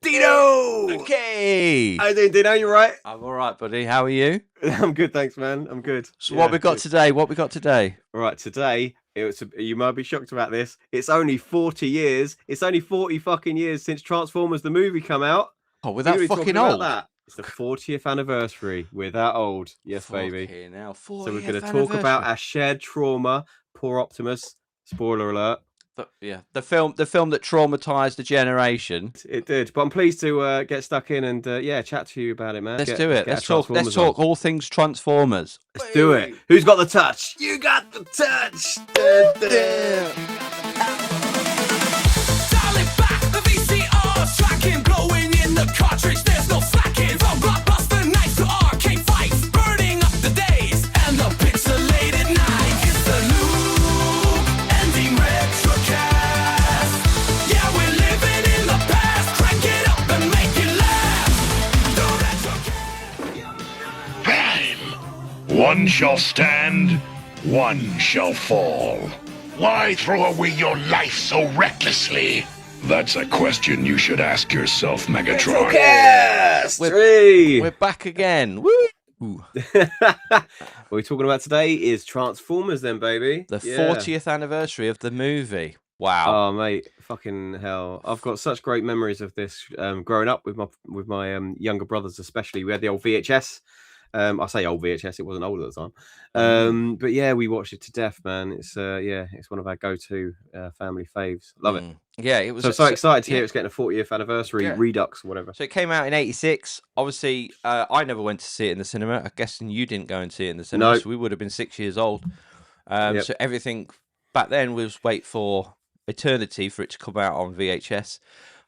Dino! Okay. How you doing, Dino? You right? I'm all right, buddy. How are you? I'm good, thanks, man. I'm good. So what we got today? What we got today? All right, today, you might be shocked about this. It's only 40 years. It's only 40 fucking years since Transformers the movie come out. Oh, we're that fucking old. That. It's the 40th anniversary. We're that old. Yes, baby. Now, 40th so we're going to talk about our shared trauma. Poor Optimus. Spoiler alert. The film that traumatized a generation. It did, but I'm pleased to get stuck in and chat to you about it, man. Let's do it. Let's talk all things Transformers. Let's do it. Who's got the touch? You got the touch. Dialing back the VCRs, tracking, blowing in the cartridge. There's no slacking from blockbuster nights to arcade fights, burning up the days and the pixelated night. It's the new ending RetroCast. Yeah, we're living in the past. Crank it up and make it last. The RetroCast. Prime. One shall stand, one shall fall. Why throw away your life so recklessly? That's a question you should ask yourself, Megatron. RetroCast! We're back again. Woo! What we're talking about today is Transformers, then, baby. The 40th anniversary of the movie. Wow. Oh, mate, fucking hell! I've got such great memories of this. Growing up with my younger brothers, especially, we had the old VHS. I say old VHS; it wasn't old at the time. But yeah, we watched it to death, man. It's it's one of our go-to family faves. Love it. Yeah, it was. So excited to hear it's getting a 40th anniversary Redux or whatever. So it came out in '86. Obviously, I never went to see it in the cinema. I'm guessing you didn't go and see it in the cinema. No. So we would have been 6 years old. So everything back then was wait for eternity for it to come out on VHS.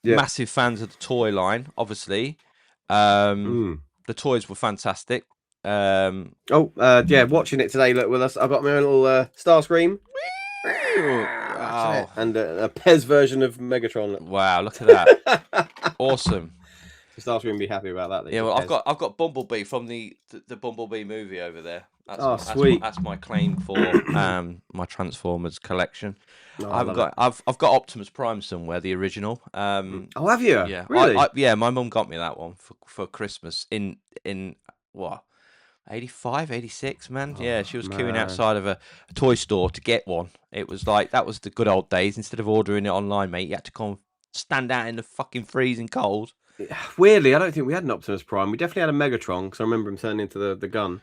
Yep. Massive fans of the toy line, obviously. The toys were fantastic. Watching it today. Look with us. I've got my own little Starscream. Wow. And a Pez version of Megatron. Wow, look at that. Awesome. So Starscream would be happy about that. Yeah, well, I've got Bumblebee from the Bumblebee movie over there. Sweet. That's my claim for my Transformers collection. No, I've got Optimus Prime somewhere, the original. Oh, have you? Yeah, Really? My mum got me that one for Christmas in what, 85, 86, man. Yeah, she was queuing outside of a toy store to get one. It was like, that was the good old days. Instead of ordering it online, mate, you had to come stand out in the fucking freezing cold. Weirdly, I don't think we had an Optimus Prime. We definitely had a Megatron because I remember him turning into the gun.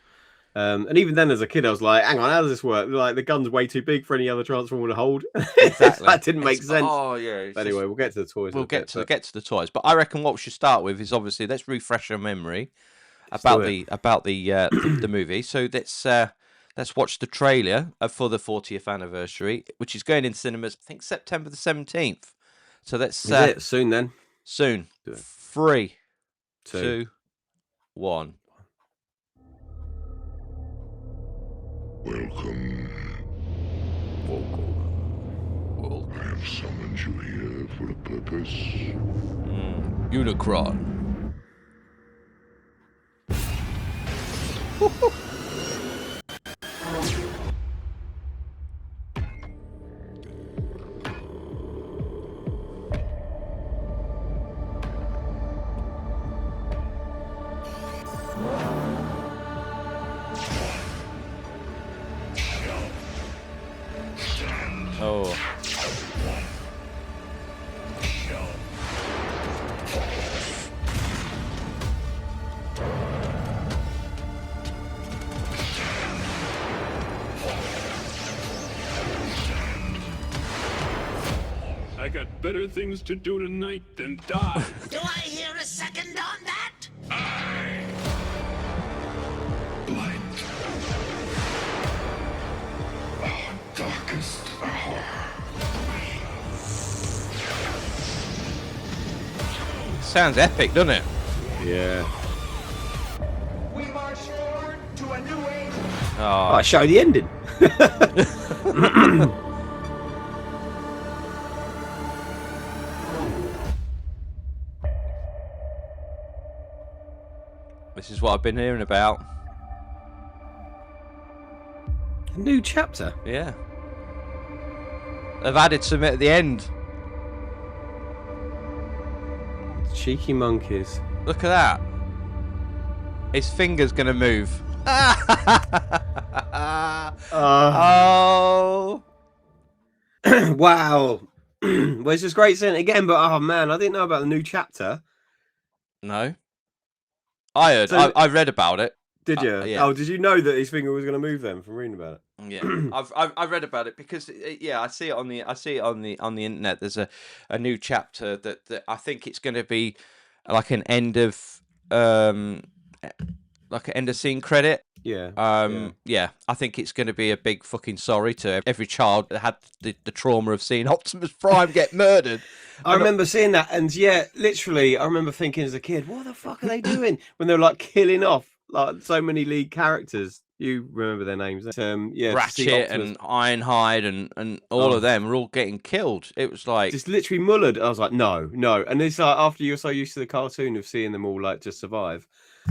And even then, as a kid, I was like, "Hang on, how does this work? Like, the gun's way too big for any other Transformer to hold." Exactly. That didn't make sense. Oh yeah. But anyway, we'll get to the toys. We'll get to the toys. But I reckon what we should start with is obviously let's refresh our memory about the movie. So let's watch the trailer for the 40th anniversary, which is going in cinemas. I think September the 17th. So let's soon then. Soon. 3, 2, 1. Welcome. I have summoned you here for a purpose. Unicron. Oh. I got better things to do tonight than die. Do I hear a second on that? Blind. Our darkest hour. Sounds epic, doesn't it? Yeah. We march forward to a new age. Oh, I show the ending. This is what I've been hearing about. A new chapter. Yeah. They've added some at the end. Cheeky monkeys. Look at that. His finger's gonna move. Oh. Wow. Well, it's just great seeing it again, but oh man, I didn't know about the new chapter. No. I heard. So- I read about it. Did you? Yeah. Oh, did you know that his finger was going to move then from reading about it? Yeah, I've read about it because I see it on the internet. There's a new chapter that I think it's going to be like an end of like an end of scene credit. Yeah. Yeah, I think it's going to be a big fucking sorry to every child that had the trauma of seeing Optimus Prime get murdered. I remember seeing that, and yeah, literally, I remember thinking as a kid, what the fuck are they doing when they're like killing off like so many lead characters? You remember their names? Yeah, to see Ratchet Optimus- and Ironhide and all of them were all getting killed. It was like just literally mullered. I was like, no, and it's like after you're so used to the cartoon of seeing them all like just survive,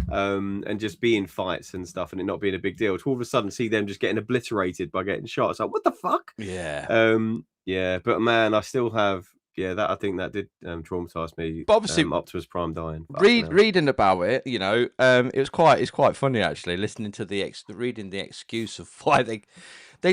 and just be in fights and stuff, and it not being a big deal, to all of a sudden see them just getting obliterated by getting shot. It's like, what the fuck? yeah. Yeah, but man, I still have. Yeah, that I think that did traumatize me. But obviously, Optimus Prime dying. Fucking hell. Reading about it, it's quite funny actually. Listening to reading the excuse of why they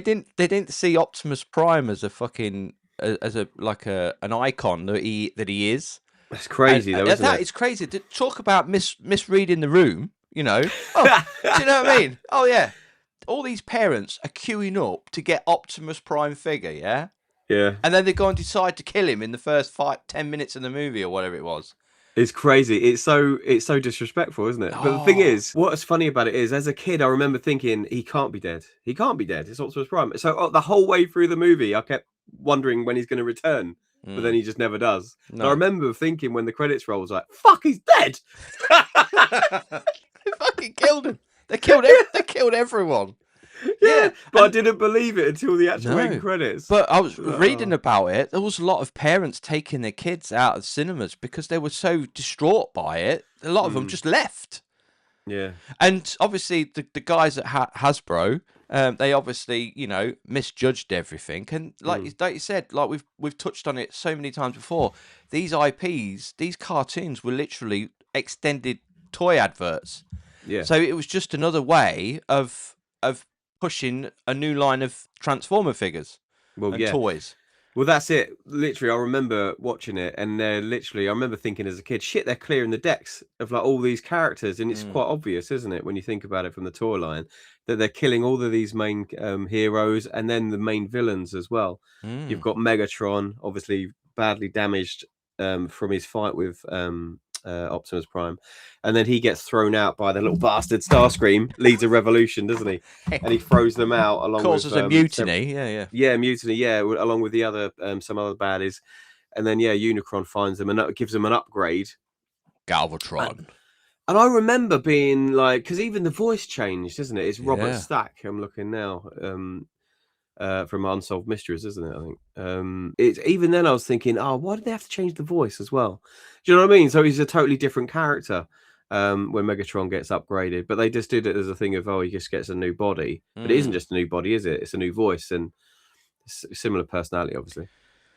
didn't see Optimus Prime as a fucking as a like an icon that he is. That's crazy, though, isn't it? It's crazy to talk about misreading the room. Do you know what I mean? Oh yeah, all these parents are queuing up to get Optimus Prime figure, yeah. Yeah, And then they go and decide to kill him in the first 10 minutes of the movie or whatever it was. it's crazy. It's so disrespectful, isn't it? But the thing is, what's funny about it is, as a kid, I remember thinking he can't be dead. He can't be dead. It's Optimus Prime. So the whole way through the movie, I kept wondering when he's going to return, but then he just never does. No. And I remember thinking when the credits roll, I was like, "Fuck, he's dead." They fucking killed him. They killed everyone. Yeah, but I didn't believe it until the actual No. end credits. But I was reading about it. There was a lot of parents taking their kids out of cinemas because they were so distraught by it. A lot of them just left. Yeah, And obviously, the guys at Hasbro, they obviously, misjudged everything. And like you said, like we've touched on it so many times before. These IPs, these cartoons were literally extended toy adverts. yeah. So it was just another way of pushing a new line of Transformer figures Well, and yeah. toys. Well, that's it. Literally, I remember watching it, and I remember thinking as a kid, shit, they're clearing the decks of like all these characters, and it's quite obvious, isn't it, when you think about it from the toy line, that they're killing all of these main heroes and then the main villains as well. You've got Megatron, obviously badly damaged from his fight with Optimus Prime, and then he gets thrown out by the little bastard Starscream, leads a revolution, doesn't he? And he throws them out along Causes with a mutiny. Yeah. mutiny, along with the other some other baddies, and then Unicron finds them and gives them an upgrade. Galvatron. And I remember being like, because even the voice changed, isn't it? It's Robert Yeah. Stack. I'm looking now. From Unsolved Mysteries, isn't it? I think it's even then I was thinking, oh, why did they have to change the voice as well? Do you know what I mean? So he's a totally different character when Megatron gets upgraded, but they just did it as a thing of, oh, he just gets a new body, but it isn't just a new body, is it? It's a new voice and similar personality, obviously.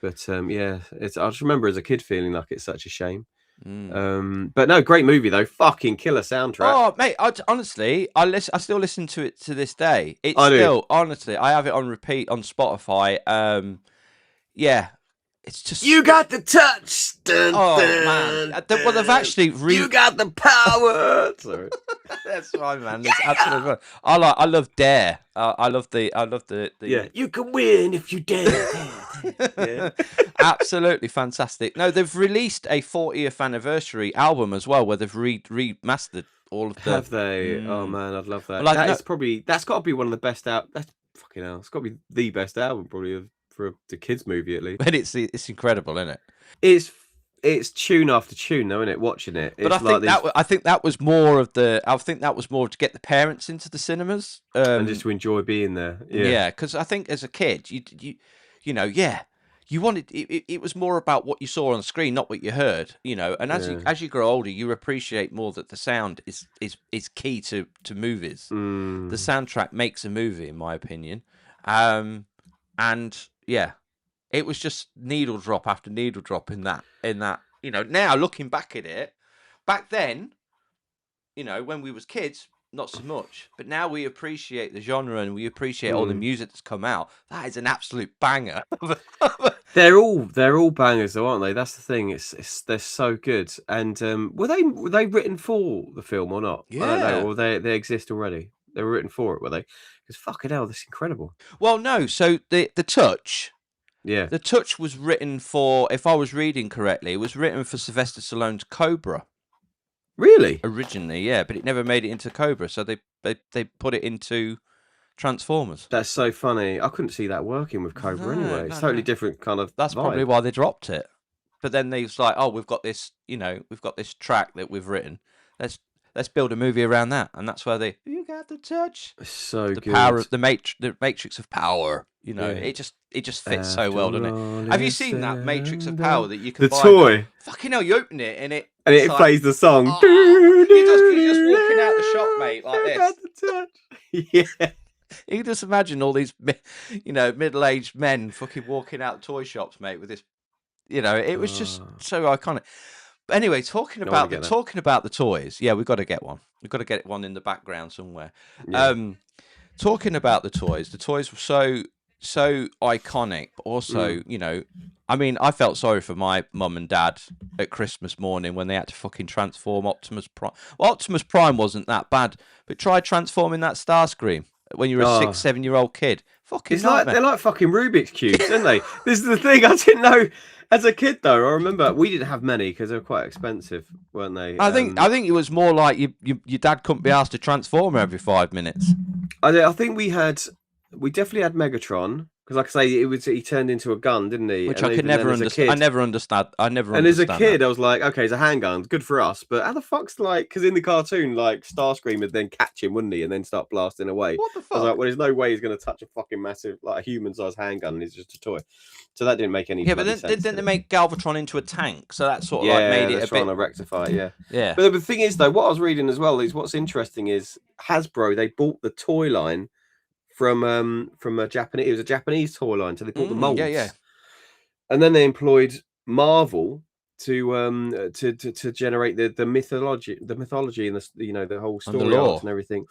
But it's I just remember as a kid feeling like it's such a shame. But no, great movie though. Fucking killer soundtrack. Oh, mate, honestly, I still listen to it to this day. It's I do. still, honestly, I have it on repeat on Spotify. Yeah, it's just... You got the touch. Dun, Oh, dun, man. Well, they've actually... You got the power. Sorry. That's right, man. It's absolutely right. I love Dare. I love the Yeah, you can win if you dare. Yeah. Absolutely fantastic. No, they've released a 40th anniversary album as well, where they've remastered all of the... Have they? Oh man, I'd love that. Like, That's got to be one of the best out. That's fucking hell. It's got to be the best album probably for the kids movie at least. But it's incredible, isn't it? It's tune after tune, though, isn't it? Watching it, But I think that was more of to get the parents into the cinemas and just to enjoy being there. Yeah, because I think as a kid, you wanted it was more about what you saw on the screen, not what you heard. And as you grow older, you appreciate more that the sound is key to movies. The soundtrack makes a movie, in my opinion. And yeah, it was just needle drop after needle drop in that You know, now looking back at it, back then, you know, when we was kids, not so much. But now we appreciate the genre and we appreciate all the music that's come out. That is an absolute banger. They're all bangers, though, aren't they? That's the thing. They're so good. And were they written for the film or not? I don't know. Or they exist already. They were written for it, were they? Because fucking hell, that's incredible. Well, no. So the Touch. Yeah. The Touch was written for, if I was reading correctly, it was written for Sylvester Stallone's Cobra. Really? Originally, yeah, but it never made it into Cobra, so they put it into Transformers. That's so funny. I couldn't see that working with Cobra anyway. It's totally different kind of That's vibe. probably why they dropped it. But then they was like, oh, we've got this, you know, we've got this track that we've written. Let's build a movie around that, and that's where you got the touch. It's so the good. Power of the Matrix of Power. You know, it just fits so well, doesn't it? Have you seen that Matrix of Power that you can buy? The toy. Fucking hell, you open it and it like, plays the song. You're just walking out the shop, mate, like this. The touch. Yeah. You can just imagine all these, you know, middle-aged men fucking walking out toy shops, mate, with this. You know, it was just so iconic. But anyway, talking about the toys, yeah, we've got to get one. We've got to get one in the background somewhere. Yeah. Talking about the toys were so iconic, but also, you know, I mean, I felt sorry for my mum and dad at Christmas morning when they had to fucking transform Optimus Prime. Well, Optimus Prime wasn't that bad, but try transforming that Starscream when you were a 6-7-year-old kid. Fucking they're like fucking Rubik's cubes, aren't they? This is the thing I didn't know. As a kid, though, I remember we didn't have many because they were quite expensive, weren't they? I think it was more like your dad couldn't be asked to transform every 5 minutes. I think we definitely had Megatron because, like I say, he turned into a gun, didn't he? Which I could never understand. I never understood. And as a kid, I was like, okay, it's a handgun, good for us. But how the fuck's like? Because in the cartoon, like Starscream would then catch him, wouldn't he, and then start blasting away. What the fuck? I was like, well, there's no way he's going to touch a fucking massive, like a human-sized handgun, and it's just a toy. So that didn't make any. Yeah, but then they make Galvatron into a tank, so that sort of like made it a bit. Trying to rectify, yeah. Yeah. But the thing is, though, what I was reading as well is what's interesting is Hasbro. They bought the toy line from a Japanese. It was a Japanese toy line, so they bought the molds. Yeah. And then they employed Marvel to generate the mythology and the whole story arcs and everything.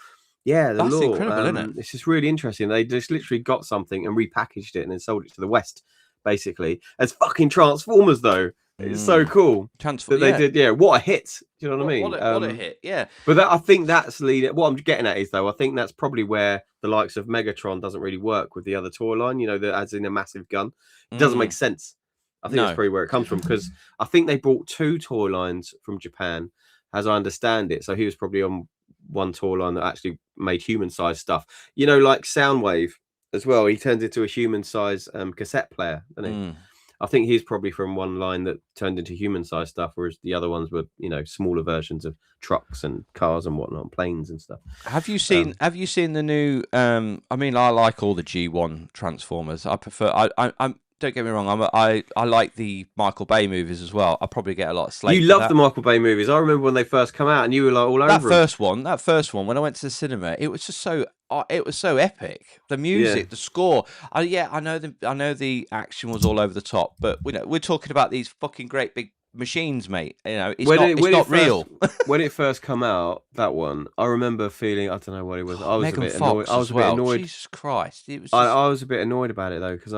Yeah, the That's lore. Incredible, isn't it? It's just really interesting. They just literally got something and repackaged it and then sold it to the West, basically, as fucking Transformers. Though it's so cool that they did. Yeah, what a hit! Do you know what I mean? What a hit! Yeah. But I think that's leading. What I'm getting at is, though, I think that's probably where the likes of Megatron doesn't really work with the other toy line. You know, that adds in a massive gun. It doesn't make sense. I think that's probably where it comes from because I think they brought 2 toy lines from Japan, as I understand it. So he was probably on one toy line that actually made human-sized stuff. You know, like Soundwave as well. He turns into a human-sized cassette player, doesn't he? I think he's probably from one line that turned into human-sized stuff, whereas the other ones were, you know, smaller versions of trucks and cars and whatnot, and planes and stuff. Have you seen the new? I mean, I like all the G1 Transformers. I prefer. I'm. Don't get me wrong. I like the Michael Bay movies as well. I probably get a lot of slate. You love the Michael Bay movies. I remember when they first come out, and you were like all over that first one. That first one, when I went to the cinema, it was just so. It was so epic. The music, the score. I know the action was all over the top, but we're talking about these fucking great big machines, mate. You know, it's not real. When it first come out, that one, I remember feeling, I don't know what it was. I was a bit annoyed. I was a bit annoyed. Jesus Christ! It was. I was a bit annoyed about it though, because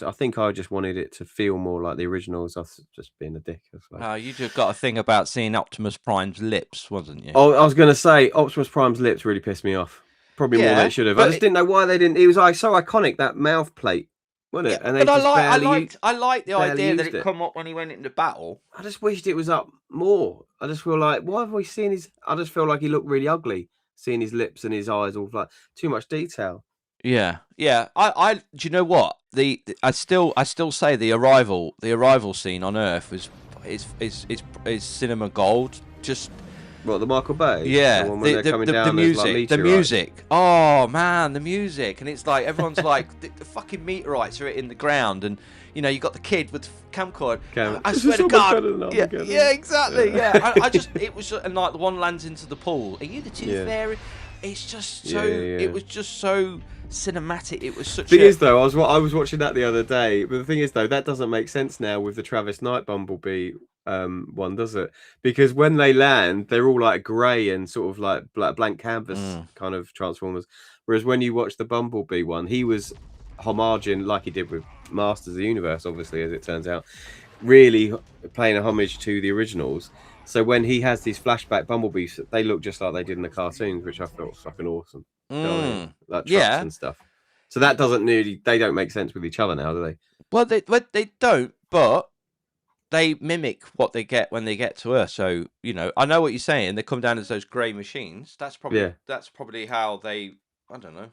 I think I just wanted it to feel more like the originals. I was just being a dick. You just got a thing about seeing Optimus Prime's lips, wasn't you? Oh, I was going to say Optimus Prime's lips really pissed me off. Probably more than it should have. I just didn't know why they didn't. It was like so iconic, that mouth plate, wasn't it? And I like the idea that it come up when he went into battle. I just wished it was up more. I just feel like, why have we seen his? I just feel like he looked really ugly, seeing his lips and his eyes, all like too much detail. Yeah. Do you know what? I still say the arrival scene on Earth is cinema gold. Just. What, the Michael Bay? Yeah, the music. Oh man, the music, and it's like everyone's like the fucking meteorites are in the ground, and you know you got the kid with camcorder. I This is swear so to much God. better than Yeah, Armageddon. yeah, exactly. Yeah, I just it was and like the one lands into the pool. Are you the Tooth Yeah. Fairy? It's just Yeah, so. yeah, yeah. It was just so cinematic. It was such. Thing is, though, I was watching that the other day, but the thing is, though, that doesn't make sense now with the Travis Knight Bumblebee one, does it? Because when they land, they're all like grey and sort of like blank canvas kind of Transformers. Whereas when you watch the Bumblebee one, he was homaging like he did with Masters of the Universe, obviously, as it turns out, really paying a homage to the originals. So when he has these flashback Bumblebees, they look just like they did in the cartoons, which I thought was fucking awesome. You know what I mean? Like trucks Yeah. and stuff. So that doesn't really, they don't make sense with each other now, do they? Well, they don't, but they mimic what they get when they get to Earth. So I know what you're saying. They come down as those grey machines. That's probably how they. I don't know.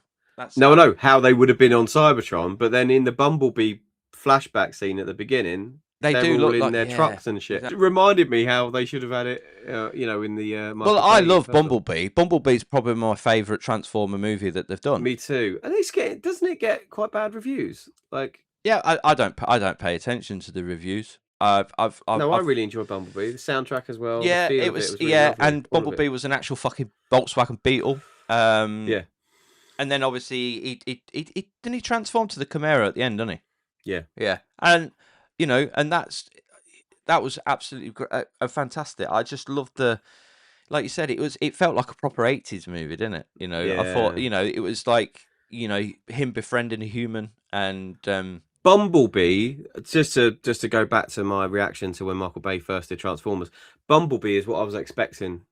No, how they would have been on Cybertron, but then in the Bumblebee flashback scene at the beginning, They they're do all look in like their trucks and shit. exactly. It reminded me how they should have had it, in the. Well, I love Bumblebee. Bumblebee's probably my favourite Transformer movie that they've done. Me too. And doesn't it get quite bad reviews? Like, yeah, I don't pay attention to the reviews. I really enjoyed Bumblebee. The soundtrack as well. Yeah, the feel it was. really Yeah, lovely, and Bumblebee was an actual fucking Volkswagen Beetle. Yeah. And then obviously he didn't he transform to the Chimera at the end, didn't he? Yeah. Yeah, and and that was absolutely fantastic. I just loved like you said, it felt like a proper 80s movie, didn't it? I thought it was like him befriending a human and Bumblebee. Just to go back to my reaction to when Michael Bay first did Transformers. Bumblebee is what I was expecting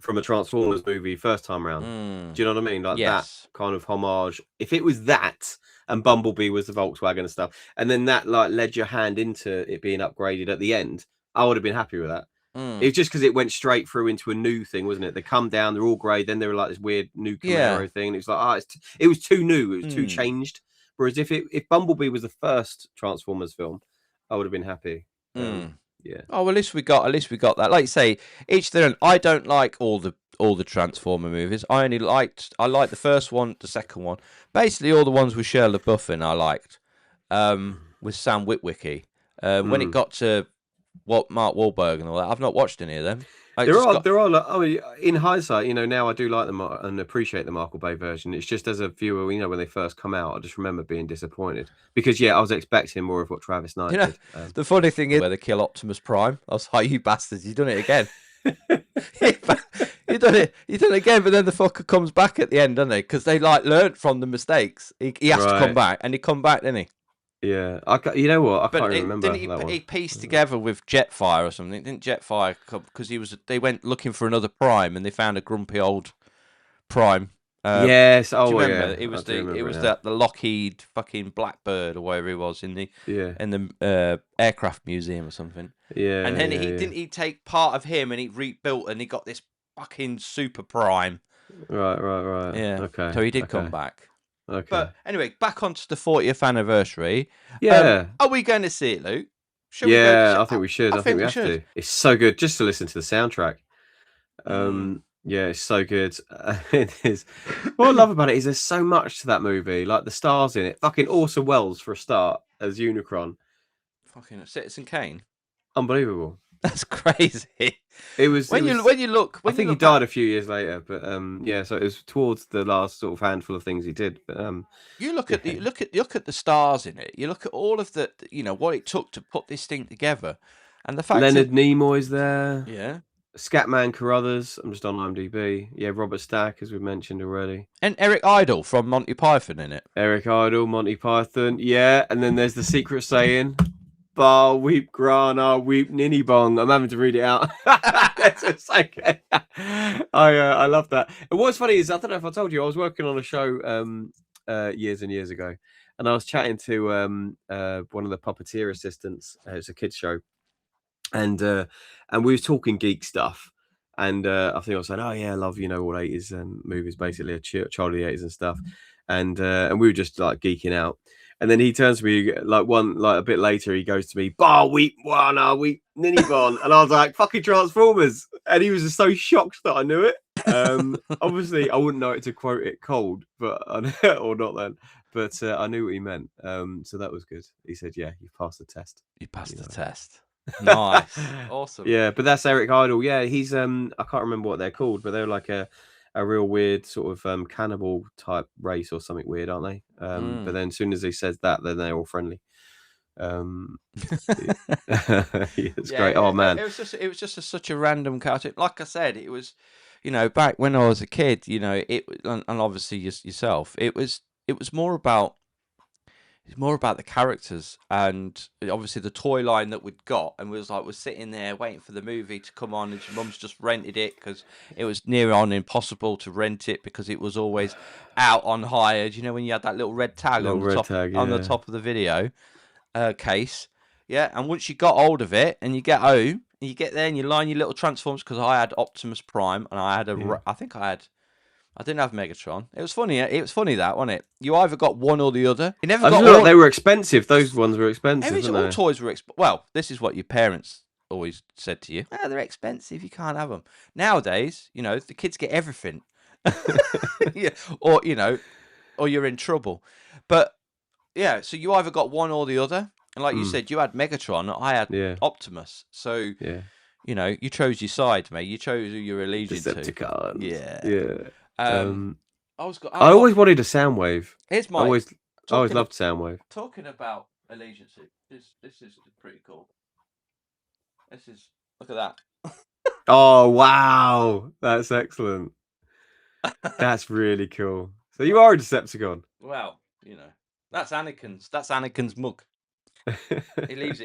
from a Transformers movie first time round. Do you know what I mean? Like that kind of homage. If it was that and Bumblebee was the Volkswagen and stuff, and then that like led your hand into it being upgraded at the end, I would have been happy with that. It's just because it went straight through into a new thing, wasn't it? They come down, they're all grey, then they were like this weird new Camaro thing. And it's like, it was too new, it was too changed. Whereas if Bumblebee was the first Transformers film, I would have been happy. Yeah. Oh, well, at least we got that. Like you say, each their own. I don't like all the Transformer movies. I liked the first one, the second one. Basically, all the ones with Shia LaBeouf in, I liked. With Sam Witwicky. When it got to Mark Wahlberg and all that, I've not watched any of them. There are. I mean, in hindsight, now I do like them and appreciate the Michael Bay version. It's just as a viewer, when they first come out, I just remember being disappointed because I was expecting more of what Travis Knight did. The funny thing is, where they kill Optimus Prime, I was like, "You bastards, you done it again." you done it again, but then the fucker comes back at the end, doesn't he? Because they learnt from the mistakes. He has to come back, and he come back, didn't he? Yeah, you know what? I can't remember. Didn't he pieced together with Jetfire or something? Didn't Jetfire come because they went looking for another Prime and they found a grumpy old Prime. Yes. Do you remember? Yeah. It was the Lockheed fucking Blackbird or whatever he was in the aircraft museum or something. Yeah. And then he take part of him and he rebuilt and he got this fucking Super Prime. Right. Yeah. Okay. So he did come back. Okay. But anyway, back onto the 40th anniversary. Yeah. Are we going to see it, Luke? I think we should. I think we have to. It's so good just to listen to the soundtrack. Yeah, it's so good. It is. What I love about it is there's so much to that movie. Like the stars in it. Fucking Orson Welles for a start as Unicron. Fucking Citizen Kane. Unbelievable. That's crazy. It was when you look. I think he died a few years later, but so it was towards the last sort of handful of things he did. But you look at the stars in it. You look at all of the what it took to put this thing together, and the fact Leonard Nimoy's there. Yeah. Scatman Carruthers. I'm just on IMDb. Yeah, Robert Stack, as we mentioned already, and Eric Idle from Monty Python in it. Eric Idle, Monty Python. Yeah, and then there's the secret saying. Bar weep grana weep ninny bong. I'm having to read it out. That's just okay. I love that. And what's funny is I don't know if I told you I was working on a show years and years ago, and I was chatting to one of the puppeteer assistants. It's a kids show, and we was talking geek stuff. And I think I was saying, oh yeah, I love all 80s movies, basically a child of the 80s and stuff. And we were just like geeking out. And then he turns to me a bit later. He goes to me, "Bar weep, wana weep, ninny bon," and I was like, "Fucking Transformers!" And he was just so shocked that I knew it. Obviously, I wouldn't know it to quote it cold, but or not then. but I knew what he meant. So that was good. He said, "Yeah, you passed the test." You passed the Anyway. test. Nice, awesome. Yeah, but that's Eric Idle. Yeah, he's I can't remember what they're called, but they're like a real weird sort of cannibal type race or something weird, aren't they? But then as soon as he says that, then they're all friendly. It's great. Oh man, it was just such a random cartoon. Like I said, it was, back when I was a kid, and obviously yourself, it was more about the characters and obviously the toy line that we'd got, and we're sitting there waiting for the movie to come on, and your mum's just rented it because it was near on impossible to rent it because it was always out on hire. Do you know when you had that little red tag on the top of the video case? Yeah, and once you got hold of it and you get home and you get there and you line your little transforms, because I had Optimus Prime and I had I didn't have Megatron. It was funny. It was funny that, wasn't it? You either got one or the other. You never got all... They were expensive. Those ones were expensive. All toys were expensive. Well, this is what your parents always said to you. They're expensive. You can't have them. Nowadays, the kids get everything. Yeah, or you're in trouble. But yeah, so you either got one or the other. And like you said, you had Megatron. I had Optimus. So you chose your side, mate. You chose who you're allegiance to. Decepticons. Yeah. I always wanted a Soundwave. Here's my. I always loved Soundwave. Talking about allegiance, this is pretty cool. Look at that. Oh wow, that's excellent. That's really cool. So you are a Decepticon. Well, that's Anakin's mug. He leaves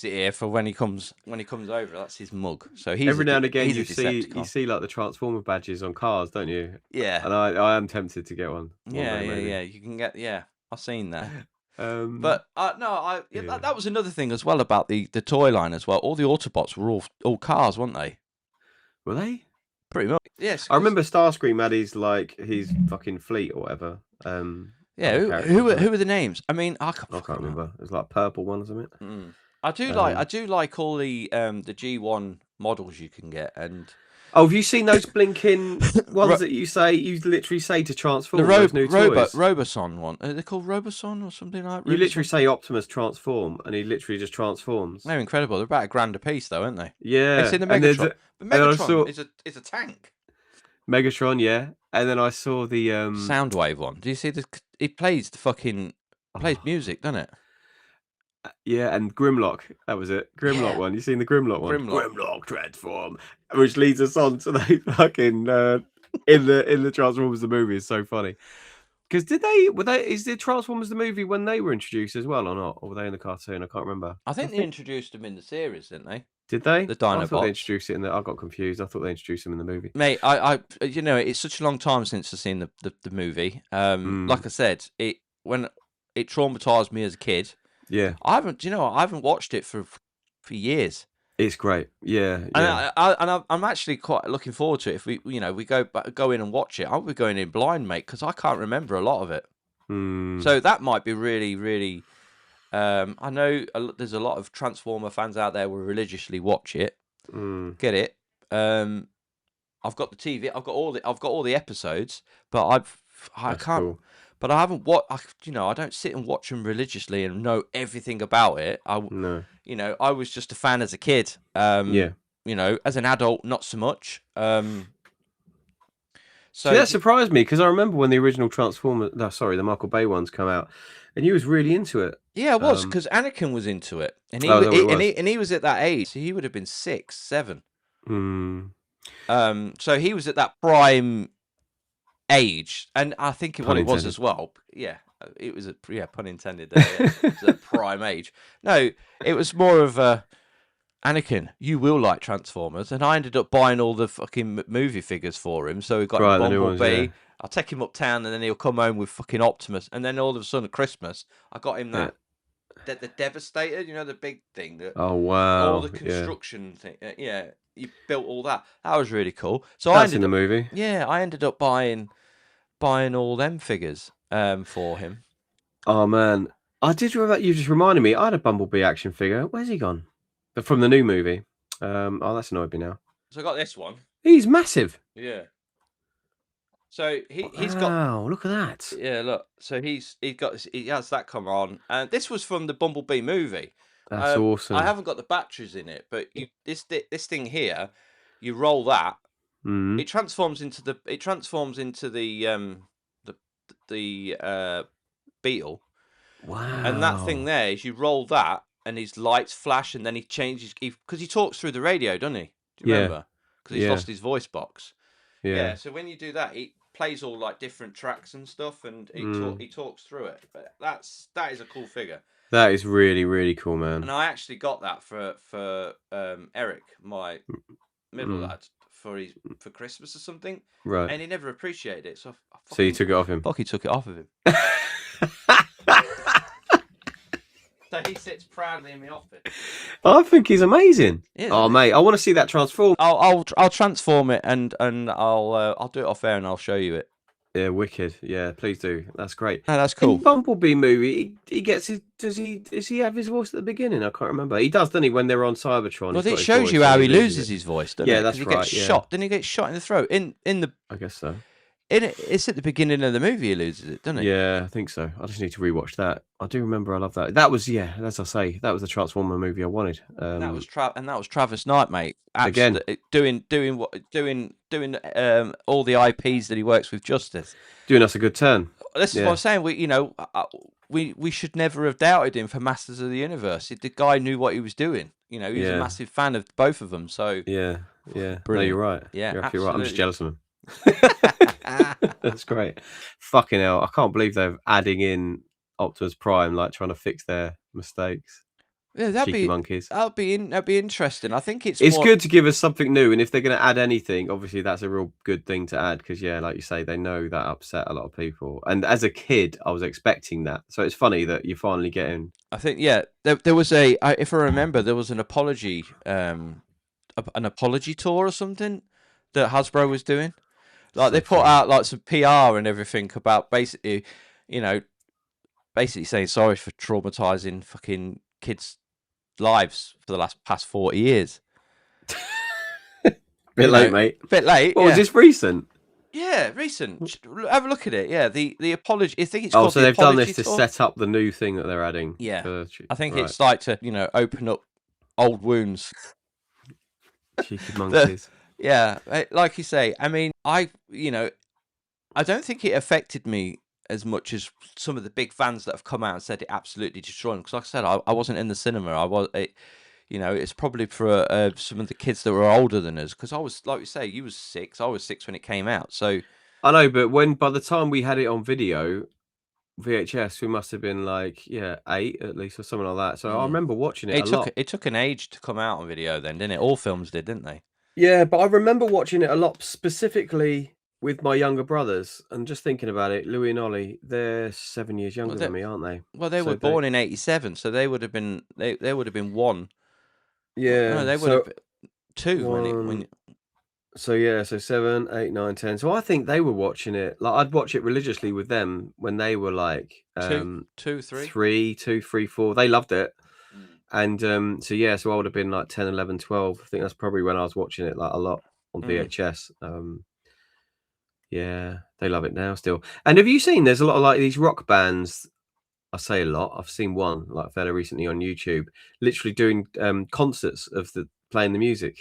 it here for when he comes over. That's his mug. So he's every now and again you see like the Transformer badges on cars, don't you? Yeah. And I am tempted to get one. Yeah. You can get. Yeah, I've seen that. But that was another thing as well about the toy line as well. All the Autobots were all cars, weren't they? Were they? Pretty much. Yes. I remember Starscream had his fucking fleet or whatever. Yeah, who were the names? I mean, I can't remember. It was like a purple one or something. I do like all the G1 models you can get. And have you seen those blinking ones that you literally say to transform? The Roboson one. Are they called Roboson or something like that? You literally say Optimus transform, and he literally just transforms. They're incredible. They're about $1,000 a piece, though, aren't they? Yeah. It's in the Megatron. But Megatron is a tank. Megatron, yeah. And then I saw the Soundwave one. Do you see he plays plays music, doesn't it? Yeah, and Grimlock. That was it. Grimlock one. You seen the Grimlock one? Grimlock transform, which leads us on to the fucking in the Transformers the movie is so funny. Because is the Transformers the movie when they were introduced as well or not? Or were they in the cartoon? I can't remember. I think they introduced them in the series, didn't they? Did they? The Dinobots. I thought they introduced it I got confused. I thought they introduced them in the movie. Mate, I it's such a long time since I've seen the movie. Like I said, when it traumatized me as a kid. Yeah. I haven't watched it for years. It's great. Yeah. And I'm actually quite looking forward to it. If we go in and watch it, I'll be going in blind, mate, because I can't remember a lot of it. So that might be really, really. I know there's a lot of Transformer fans out there who religiously watch it. Get it? I've got the TV. I've got all the episodes, but I can't. Cool. But I haven't I don't sit and watch them religiously and know everything about it. No. I was just a fan as a kid. Yeah. As an adult, not so much. So that surprised me because I remember when the original the Michael Bay ones come out, and you was really into it. Yeah, I was because Anakin was into it, and he was at that age. So he would have been 6, 7. So he was at that prime age, and I think what it was as well. Yeah, it was pun intended there. Yeah. It was a prime age. No, it was more of a Anakin, you will like Transformers, and I ended up buying all the fucking movie figures for him. So we got Bumblebee. I'll take him uptown, and then he'll come home with fucking Optimus, and then all of a sudden at Christmas, I got him the Devastator, the big thing. Oh wow! All the construction thing. Yeah, he built all that. That was really cool. So that's in the movie. Yeah, I ended up buying all them figures for him. Oh man, I did remember. You just reminded me. I had a Bumblebee action figure. Where's he gone? But from the new movie. That's annoyed me now. So I got this one. He's massive. Yeah. So he's got. Wow, look at that. Yeah, look. So he has that come on, and this was from the Bumblebee movie. That's awesome. I haven't got the batteries in it, but this thing here, you roll that, Mm. it transforms into the Beetle, Wow. and that thing there is you roll that, and his lights flash, and then he changes because he talks through the radio, doesn't he? Do you Yeah. remember? Because he's Yeah. lost his voice box. Yeah. Yeah. So when you do that, it plays all like different tracks and stuff, and he talks through it. But that is a cool figure. That is really, really cool, man. And I actually got that for Eric, my middle lad, for Christmas or something. Right. And he never appreciated it, so So you took it off him. Fuck, he took it off of him. So he sits proudly in the office. I think he's amazing. Yeah, oh, mate, I want to see that transform. I'll transform it and I'll do it off air and I'll show you it. Yeah, wicked. Yeah, please do. That's great. No, that's cool. In Bumblebee movie, he gets his. Does he have his voice at the beginning? I can't remember. He does, doesn't he? When they're on Cybertron. Well, it shows you how he loses his voice, doesn't it? Yeah, that's he right. Gets shot. Then he gets shot in the throat. In the. I guess so. It's at the beginning of the movie he loses it, doesn't it? Yeah, I think so. I just need to rewatch that. I do remember. I love that. That was as I say, that was the Transformer movie I wanted. And that was Travis Knight, mate. Again, doing all the IPs that he works with justice. Doing us a good turn. This is what I'm saying. We should never have doubted him for Masters of the Universe. The guy knew what he was doing. He was a massive fan of both of them. So yeah. Brilliant. No, you're right. Yeah, you're absolutely right. I'm just jealous of him. absolutely. That's great. Fucking hell. I can't believe they're adding in Optimus Prime, like trying to fix their mistakes. Yeah, that'd monkeys. That'd be interesting. I think it's good to give us something new, and if they're going to add anything, obviously that's a real good thing to add because like you say, they know that upset a lot of people. And as a kid, I was expecting that, so it's funny that you're finally getting. I think there was if I remember, there was an apology tour or something that Hasbro was doing. Like they put out like some PR and everything about basically saying sorry for traumatizing fucking kids' lives for the past 40 years. Bit late, mate. Bit late. Was this recent? Yeah, recent. Have a look at it. Yeah, the apology. I think it's called called so the they've done this tour. to set up the new thing that they're adding. Yeah, I think it's like to open up old wounds. Cheeky monkeys. Yeah, like you say. I mean, I don't think it affected me as much as some of the big fans that have come out and said it absolutely destroyed them. Because, like I said, I wasn't in the cinema. It's probably for some of the kids that were older than us. Because I was, like you say, you was 6. I was 6 when it came out. So I know, but by the time we had it on video, VHS, we must have been like 8 at least or something like that. So I remember watching it a lot. It took an age to come out on video, then, didn't it? All films did, didn't they? Yeah, but I remember watching it a lot, specifically with my younger brothers, and just thinking about it. Louis and Ollie, they're 7 years younger than me, aren't they? Well, they were born in '87, so they would have been 1. Yeah, no, they would have been 2 when. So 7, 8, 9, 10. So I think they were watching it. Like I'd watch it religiously with them when they were like 2, 3, 2, 3, 4. They loved it. And so I would have been like 10, 11, 12. I think that's probably when I was watching it like a lot on VHS. They love it now still. And have you seen there's a lot of like these rock bands? I say a lot. I've seen one like fairly recently on YouTube, literally doing concerts of playing the music.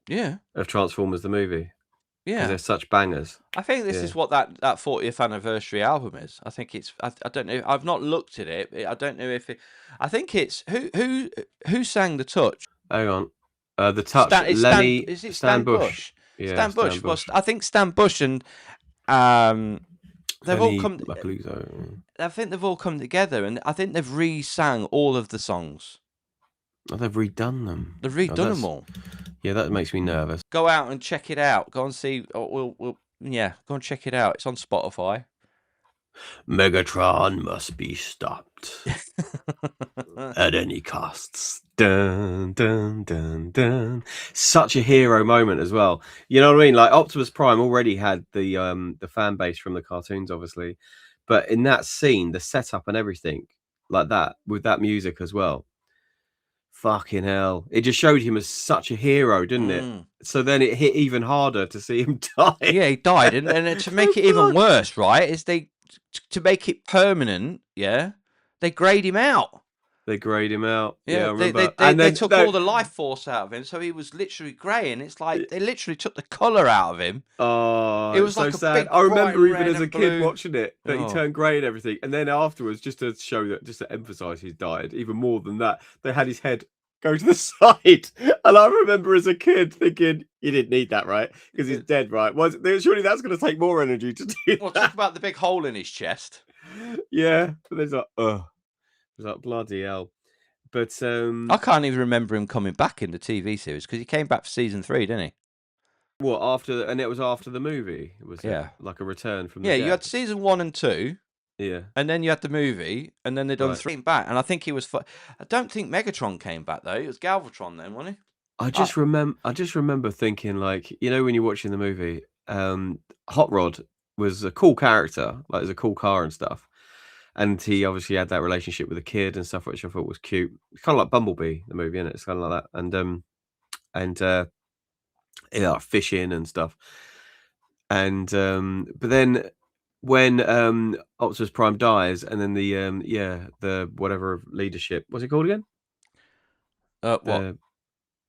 Yeah. Of Transformers the movie. Yeah. Because they're such bangers. I think this is what that 40th anniversary album is. I think it's. I don't know. I've not looked at it. I don't know if it. I think it's who sang The Touch. Hang on. The Touch. Lenny. Is it Stan Bush? Yeah, Stan Bush. Well, I think Stan Bush and they've all come. I think they've all come together, and I think they've re-sang all of the songs. Oh, they've redone them. They've redone them all. Yeah, that makes me nervous. Go out and check it out. Go and see. Go and check it out. It's on Spotify. Megatron must be stopped at any costs. Dun dun dun dun. Such a hero moment as well. You know what I mean? Like Optimus Prime already had the fan base from the cartoons, obviously, but in that scene, the setup and everything like that with that music as well. Fucking hell! It just showed him as such a hero, didn't it? So then it hit even harder to see him die. Yeah, he died, and to So make it even fucked. worse, right? Is to make it permanent? Yeah, they grayed him out. They grayed him out. Yeah, I Yeah, remember. they took all the life force out of him, so he was literally grey, and it's like they literally took the colour out of him. Oh, It was so like a sad. big I remember bright even red as a and kid blue. watching it that he Oh. turned grey and everything, and then afterwards, just to show that, just to emphasise he's died even more than that, they had his head go to the side, and I remember as a kid thinking, "You didn't need that, right? Because he's dead, right? Surely that's going to take more energy to do Well, that." talk about the big hole in his chest. Yeah, but there's like, it's like bloody hell. But I can't even remember him coming back in the TV series because he came back for season 3, didn't he? what after? And it was after the movie, was it? Yeah. Like a return from the Yeah, dead? you had season 1 and 2, Yeah. and then you had the movie, and then they done Right. 3 back. And I think he was. I don't think Megatron came back though. It was Galvatron then, wasn't he? I just remember thinking, like, when you're watching the movie, Hot Rod was a cool character, like, there's a cool car and stuff, and he obviously had that relationship with a kid and stuff, which I thought was cute. It's kind of like Bumblebee, the movie, isn't it? It's kind of like that, and yeah, like fishing and stuff, and but then when Optimus Prime dies, and then the whatever leadership, what's it called again? What?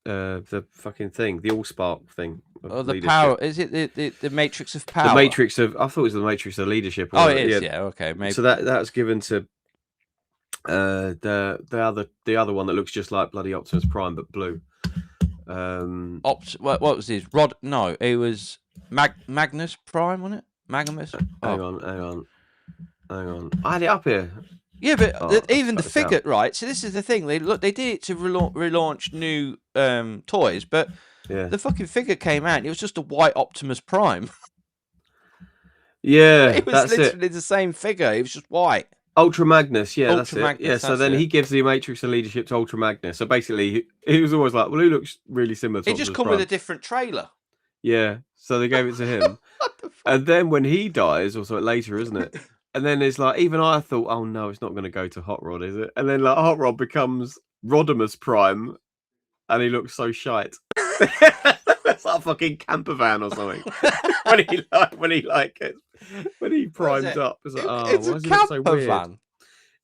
The fucking thing, the Allspark thing. Oh, the leadership. power. Is it the Matrix of Power? The Matrix of, I thought it was the Matrix of leadership. Oh, it is. Yeah. Okay. Maybe. So that's given to the other one that looks just like bloody Optimus Prime but blue. What was his? Rod? No, it was Magnus Prime, wasn't it? Magnus. Hang on. I had it up here. Yeah, but even the fucked figure, out. right? So this is the thing. They did it to relaunch new toys, but Yeah. the fucking figure came out, and it was just a white Optimus Prime. Yeah, It was that's it. literally the same figure. It was just white. Ultra Magnus, yeah, that's Ultra it. Magnus, Yeah, so that's then it. he gives the Matrix of leadership to Ultra Magnus. So basically, he was always like, well, who looks really similar to It just Optimus come Prime? with a different trailer. Yeah, so they gave it to him. What the fuck? And then when he dies, or so later, isn't it? And then it's like, even I thought, oh no, it's not going to go to Hot Rod, is it? And then like Hot Rod becomes Rodimus Prime, and he looks so shite. It's like a fucking camper van or something. when he primes it? up, it's like, oh, It's why a does he look so camper weird? van.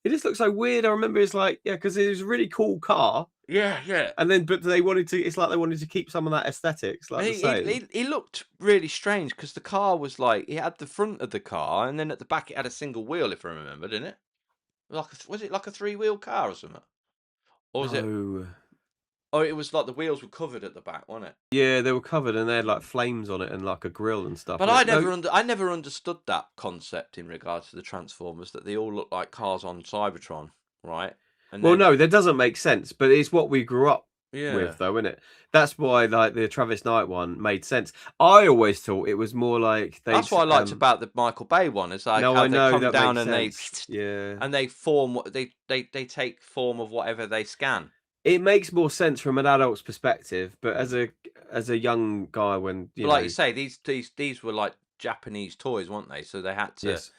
It just looks so weird. I remember it's like, yeah, because it was a really cool car. Yeah. And then, but they wanted to, it's like they wanted to keep some of that aesthetics, like the same. He looked really strange because the car was like, he had the front of the car, and then at the back it had a single wheel, if I remember, didn't it? Was it like a 3-wheel car or something? Or was it? No. Oh, it was like the wheels were covered at the back, wasn't it? Yeah, they were covered and they had like flames on it and like a grill and stuff. But And I never understood that concept in regards to the Transformers, that they all look like cars on Cybertron, right? And well, then- no, that doesn't make sense, but it's what we grew up yeah. with, though, isn't it? That's why, like, the Travis Knight one made sense. I always thought it was more like That's what I liked about the Michael Bay one. Is like no, how I they know come that down makes and sense. they form what they take form of whatever they scan. It makes more sense from an adult's perspective, but as a young guy, when But like you say, these were like Japanese toys, weren't they? So they had to yes.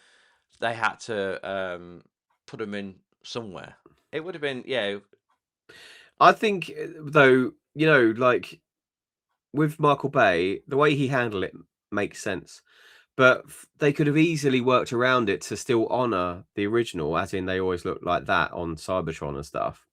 put them in somewhere. It would have been I think, though, like with Michael Bay, the way he handled it makes sense. But they could have easily worked around it to still honor the original, as in they always looked like that on Cybertron and stuff.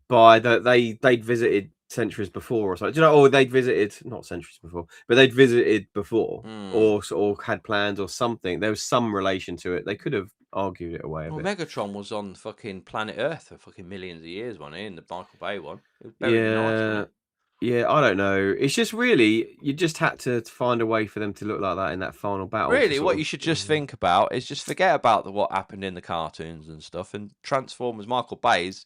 By they'd visited centuries before or something. Do you know? Or they'd visited, not centuries before, but they'd visited before, or had plans or something. There was some relation to it. They could have argued it away a bit. Megatron was on fucking planet Earth for fucking millions of years, wasn't he? In the Michael Bay one, it was buried in ice, wasn't it? Yeah, I don't know. It's just really, you just had to find a way for them to look like that in that final battle. Really, what you should just think about is just forget about what happened in the cartoons and stuff, and Transformers Michael Bay's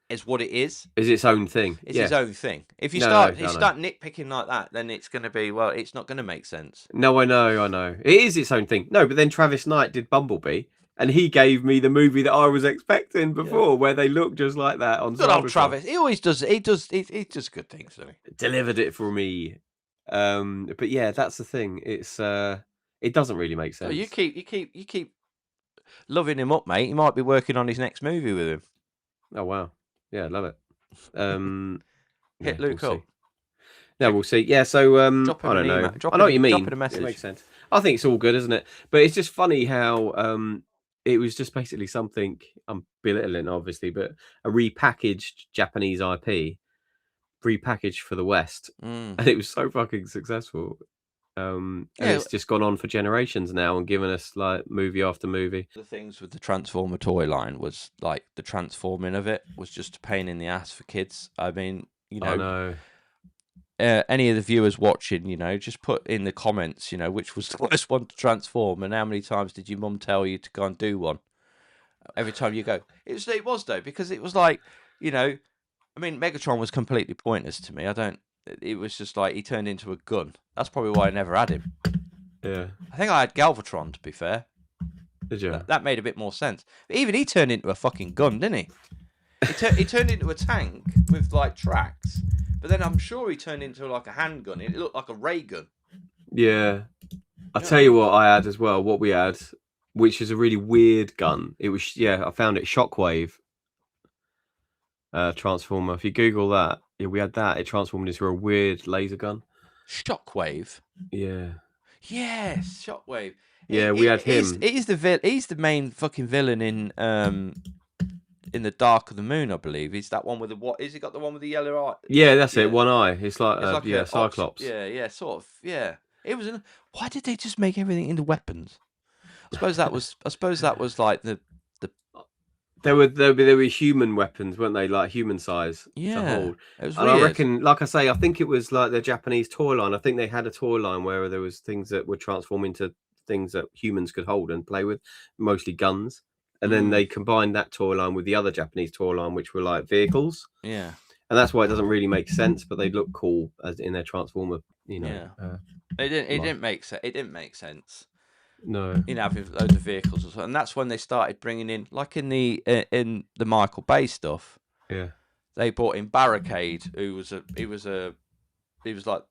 is what it is. Is its own thing. It's his own thing. If you start nitpicking like that, then it's going to be, well, it's not going to make sense. No, I know. It is its own thing. No, but then Travis Knight did Bumblebee, and he gave me the movie that I was expecting before, where they look just like that on Good old Cybertron. Travis. He always does. He does good things, doesn't he? Delivered it for me. But yeah, that's the thing. It's it doesn't really make sense. So you keep loving him up, mate. He might be working on his next movie with him. Oh wow. Yeah, love it. Hit yeah, Luke we'll up. see. No, we'll see. Yeah, so Drop him I don't an know. email. Drop I know him- what you mean. drop him a message. It makes sense. I think it's all good, isn't it? But it's just funny how it was just basically something. I'm belittling, obviously, but a repackaged Japanese IP, repackaged for the West, and it was so fucking successful. And Yeah. it's just gone on for generations now and given us like movie after movie. The things with the Transformer toy line was like the transforming of it was just a pain in the ass for kids. I mean, you I know, know. any of the viewers watching, you know, just put in the comments, you know, which was the worst one to transform, and how many times did your mum tell you to go and do one? Every time you go, it was though, because it was like, you know, I mean, Megatron was completely pointless to me. It was just like he turned into a gun. That's probably why I never had him. Yeah. I think I had Galvatron, to be fair. Did you? That made a bit more sense. But even he turned into a fucking gun, didn't he? He turned into a tank with like tracks, but then I'm sure he turned into like a handgun. It looked like a ray gun. Yeah. I'll tell you what I had as well. What we had, which is a really weird gun. It was I found it Shockwave. Transformer. If you Google that, we had that. It transformed into a weird laser gun. Shockwave. Yeah. Yes, Shockwave. Yeah, we had him. He's the main fucking villain in the Dark of the Moon, I believe. He's that one with the what? Is he got the one with the yellow eye? Yeah, that's it. One eye. It's like, a Cyclops. Yeah, sort of. Yeah. It was. Why did they just make everything into weapons? I suppose that was like the. There were human weapons, weren't they? Like human size to hold. It was and weird. I reckon, like I say, I think it was like the Japanese toy line. I think they had a toy line where there was things that would transform into things that humans could hold and play with, mostly guns. And then they combined that toy line with the other Japanese toy line, which were like vehicles. Yeah. And that's why it doesn't really make sense, but they look cool as in their Transformer. You know. Yeah. It didn't make sense. It didn't make sense. No. You know, having loads of vehicles or something. And that's when they started bringing in, like in the Michael Bay stuff. Yeah. They brought in Barricade, who was like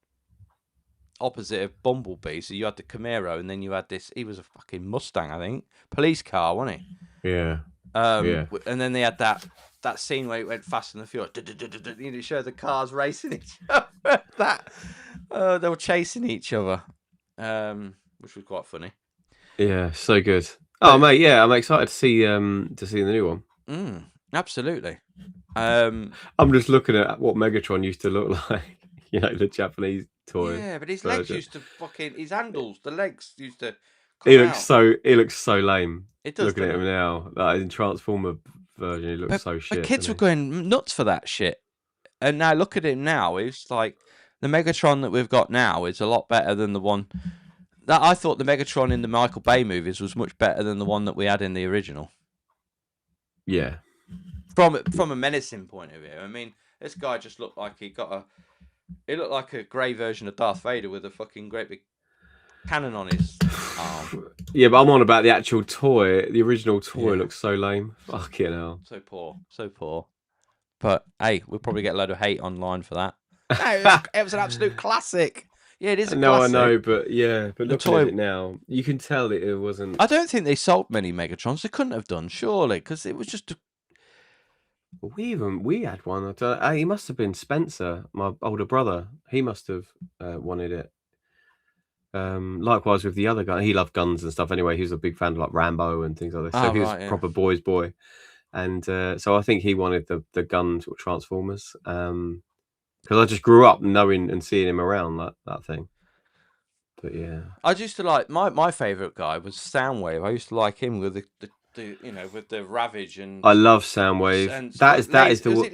opposite of Bumblebee. So you had the Camaro, and then you had this. He was a fucking Mustang, I think, police car, wasn't he? Yeah. And then they had that scene where it went Fast and the Furious. You know, showed the cars racing each other. They were chasing each other, which was quite funny. Yeah, so good. Oh, mate, yeah, I'm excited to see the new one. Absolutely. I'm just looking at what Megatron used to look like. You know, the Japanese toy. Yeah, but his version. legs used to his handles, the legs used to He come looks out. so lame. It does, looking at doesn't him now. Like in Transformer version, he looks so shit. But kids were doesn't going nuts for that shit. And now look at him now. It's like the Megatron that we've got now is a lot better than the one that I thought the Megatron in the Michael Bay movies was much better than the one that we had in the original. he? Yeah. From a menacing point of view. I mean, this guy just looked like he looked like a grey version of Darth Vader with a fucking great big cannon on his arm. Yeah, but I'm on about the actual toy. The original toy looks so lame. Fucking hell. So poor. But hey, we'll probably get a load of hate online for that. No, it was an absolute classic. Yeah, it is a classic. No, I know, but looking toy- at it now, you can tell that it wasn't. I don't think they sold many Megatrons. They couldn't have done, surely, because it was just. We had one. He must have been Spencer, my older brother. He must have wanted it. Likewise with the other guy, he loved guns and stuff. Anyway, he was a big fan of like Rambo and things like this. So he was a proper boy's boy, and so I think he wanted the guns or Transformers. Because I just grew up knowing and seeing him around that thing. But yeah, I used to like my favorite guy was Soundwave. I used to like him with the with the Ravage and. I love Soundwave. And that is it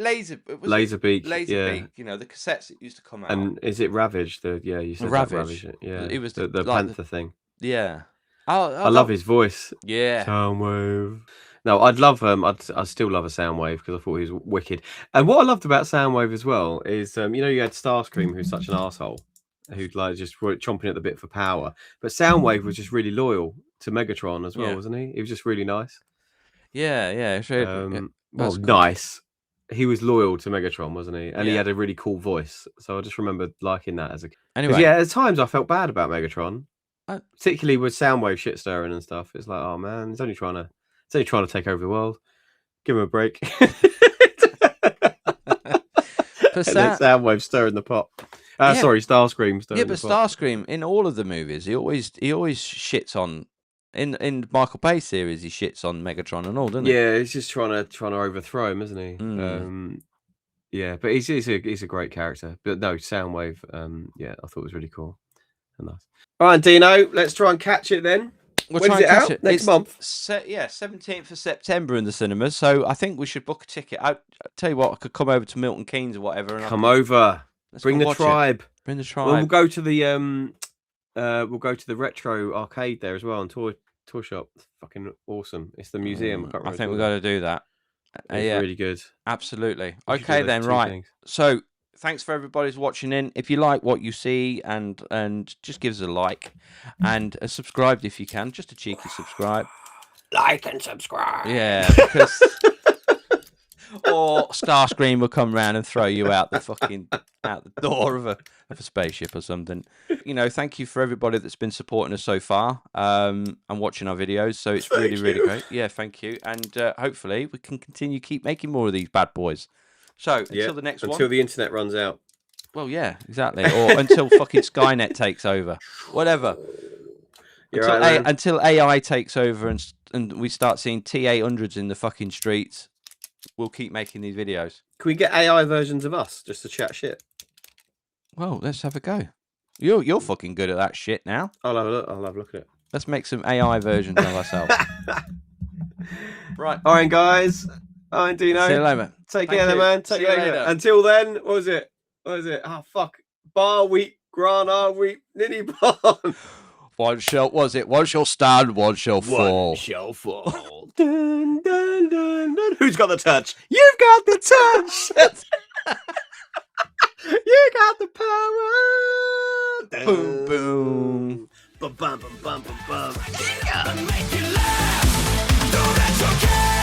Laserbeak? Yeah. You know, the cassettes that used to come out. And is it Ravage? You said Ravage. Yeah, It was the like Panther thing. Yeah. I love his voice. Yeah. Soundwave. No, I'd love I still love a Soundwave because I thought he was wicked. And what I loved about Soundwave as well is you had Starscream, who's such an arsehole, who'd like just chomping at the bit for power. But Soundwave was just really loyal to Megatron as well, wasn't he? He was just really nice. Yeah. Well, nice. He was loyal to Megatron, wasn't he? And he had a really cool voice. So I just remember liking that as a kid. Anyway, at times I felt bad about Megatron, particularly with Soundwave shit stirring and stuff. It's like, oh man, he's only trying to take over the world. Give him a break. And then Soundwave stirring the pot. Sorry, Starscream stirring Yeah, the but pot. Starscream in all of the movies, he always shits on. In Michael Bay series, he shits on Megatron and all, doesn't he? Yeah, he's just trying to overthrow him, isn't he? Yeah, but he's a great character. But no, Soundwave, yeah, I thought it was really cool and nice. All right, Dino, let's try and catch it then. We'll When's try and catch out? it Next month. 17th of September in the cinemas. So I think we should book a ticket. I tell you what, I could come over to Milton Keynes or whatever. And Come over. Bring the tribe. Bring the Well, tribe. we'll go to the retro arcade there as well and toy shop. It's fucking awesome. It's the museum. I think we've got to do that. It's yeah, really good. Absolutely. We should do Okay those then, two right. things. So thanks for everybody's watching in. If you like what you see, and just give us a like and subscribe if you can. Just a cheeky subscribe. Like and subscribe. Yeah, because or Starscream will come round and throw you out the door of a spaceship or something. You know, thank you for everybody that's been supporting us so far and watching our videos. So it's really great. Yeah, thank you. And hopefully we can keep making more of these bad boys. So until the next one. Until the internet runs out. Well, yeah, exactly. Or until fucking Skynet takes over. Whatever. Until AI takes over and we start seeing T-800s in the fucking streets, we'll keep making these videos. Can we get AI versions of us just to chat shit? Well, let's have a go. You're fucking good at that shit now. I'll have a look at it. Let's make some AI versions of ourselves. Right. All right, guys. All right, Dino. See you later. Take care, then, man. Take care later. Until then, what was it? Oh, fuck. Bar week, grana week, ninny barn. One shall stand, one shall fall. One shall fall. Dun, dun, dun, dun. Who's got the touch? You've got the touch. You got the power. Dun. Boom, boom. Bum, bum, bum, bum, bum, bum. Gonna make you laugh. The RetroCast.